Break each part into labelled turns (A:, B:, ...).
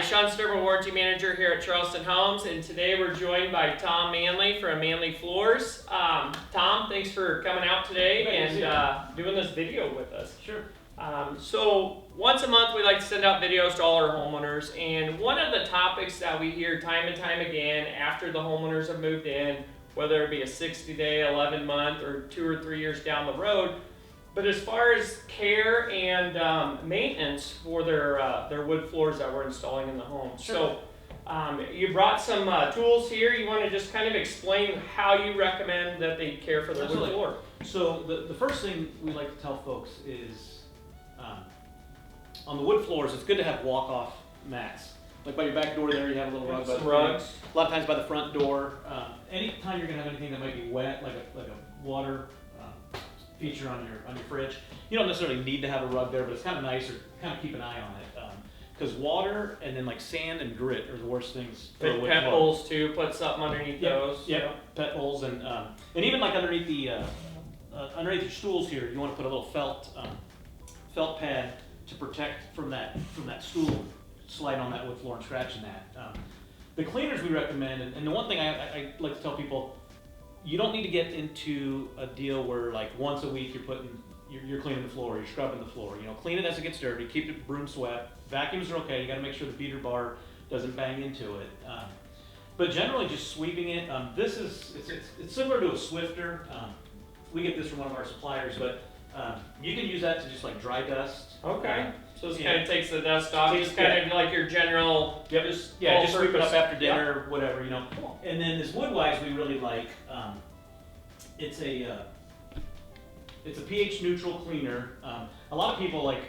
A: Sean Stodola, Warranty Manager here at Charleston Homes, and today we're joined by Tom Manley from Manley Floors. Tom, thanks for coming out today and doing this video with us.
B: Sure.
A: So once a month we like to send out videos to all our homeowners, and one of the topics that we hear time and time again after the homeowners have moved in, whether it be a 60-day, 11-month, or 2 or 3 years down the road, but as far as care and maintenance for their wood floors that we're installing in the home.
B: Sure.
A: So you brought some tools here. You want to just kind of explain how you recommend that they care for their wood floor?
B: So the first thing we like to tell folks is on the wood floors, it's good to have walk-off mats. Like by your back door there, you have a little rug.
A: Some rugs.
B: A lot of times by the front door. Anytime you're going to have anything that might be wet, like a water feature on your fridge, you don't necessarily need to have a rug there, but it's kind of nice, or kind of keep an eye on it, because water and then like sand and grit are the worst things for a wood
A: Pet
B: floor.
A: holes too. Put something underneath those.
B: Yeah, pet holes and even like underneath your stools here, you want to put a little felt pad to protect from that stool sliding on that wood floor and scratching that. The cleaners we recommend, and the one thing I like to tell people, you don't need to get into a deal where like once a week you're cleaning the floor, you're scrubbing the floor. You know, clean it as it gets dirty, keep it broom swept. Vacuums are okay. You got to make sure the beater bar doesn't bang into it. But generally, just sweeping it. It's similar to a Swifter. We get this from one of our suppliers, but you can use that to just like dry dust.
A: Okay. So this kind of takes the dust off. Just kind of like your general.
B: Yep. Just sweep it up after dinner, whatever, you know. Cool. And then this Woodwise we really like. It's a pH neutral cleaner. A lot of people like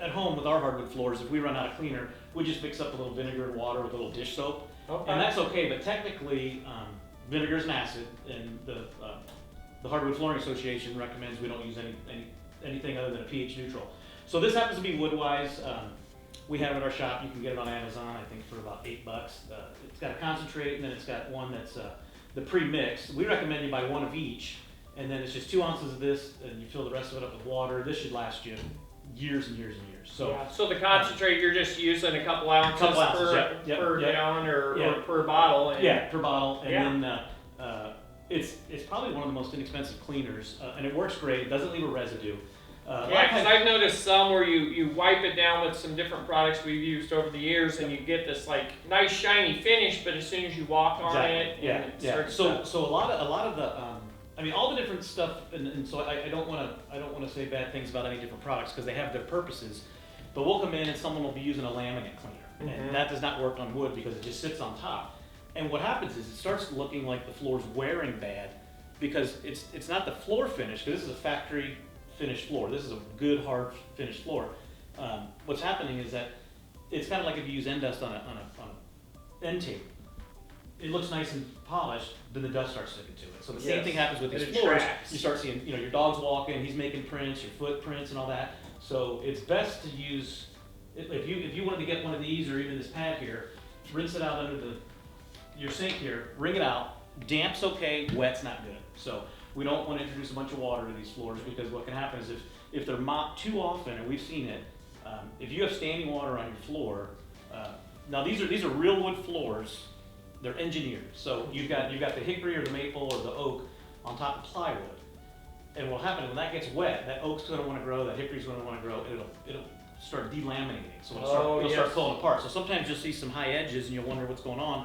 B: at home with our hardwood floors, if we run out of cleaner, we just mix up a little vinegar and water with a little dish soap, and that's okay. But technically, vinegar is an acid, and the Hardwood Flooring Association recommends we don't use anything other than a pH neutral. So this happens to be Woodwise. We have it at our shop. You can get it on Amazon, I think, for about $8. It's got a concentrate, and then it's got one that's the pre-mix. We recommend you buy one of each, and then it's just 2 ounces of this, and you fill the rest of it up with water. This should last you years and years and years. So,
A: yeah. So the concentrate, you're just using a couple ounces per gallon or per bottle.
B: And per bottle, and then it's probably one of the most inexpensive cleaners, and it works great. It doesn't leave a residue.
A: Because I've noticed some where you wipe it down with some different products we've used over the years, and you get this like nice shiny finish, but as soon as you walk on it, it starts.
B: So a lot of the all the different stuff, and so I don't want to say bad things about any different products because they have their purposes, but we'll come in and someone will be using a laminate cleaner, and that does not work on wood because it just sits on top, and what happens is it starts looking like the floor's wearing bad because it's not the floor finish, because this is a factory finished floor. This is a good hard finished floor. What's happening is that it's kind of like if you use end dust on a end tape. It looks nice and polished, then the dust starts sticking to it. So the same thing happens with these floors. You start seeing, your dog's walking, he's making prints, your footprints and all that. So it's best to use, if you wanted to get one of these or even this pad here, rinse it out under your sink here, wring it out. Damp's okay, wet's not good. So we don't want to introduce a bunch of water to these floors because what can happen is if they're mopped too often, and we've seen it, if you have standing water on your floor, now these are real wood floors. They're engineered, so you've got the hickory or the maple or the oak on top of plywood, and what'll happen when that gets wet, that oak's going to want to grow, that hickory's going to want to grow, and it'll start delaminating, so it'll start falling apart. So sometimes you'll see some high edges, and you'll wonder what's going on.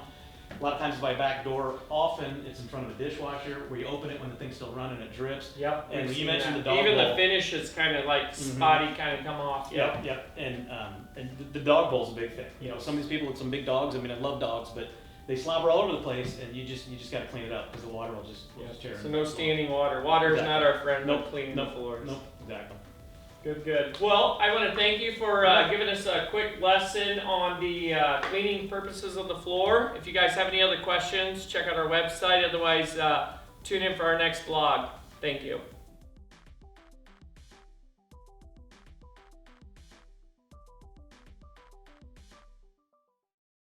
B: A lot of times by back door, often it's in front of a dishwasher where you open it when the thing's still running, it drips.
A: Yep.
B: And you mentioned the dog
A: bowl. Even
B: bowl.
A: The finish is kind of like spotty, kind of come off.
B: Yep. And the dog bowl's a big thing. Some of these people with some big dogs. I mean, I love dogs, but they slobber all over the place, and you just got to clean it up because the water will just tear.
A: So no standing water. Water is not our friend. No cleaning the floors.
B: Nope. Exactly.
A: Good. Well, I want to thank you for giving us a quick lesson on the cleaning purposes of the floor. If you guys have any other questions, check out our website. Otherwise, tune in for our next vlog. Thank you.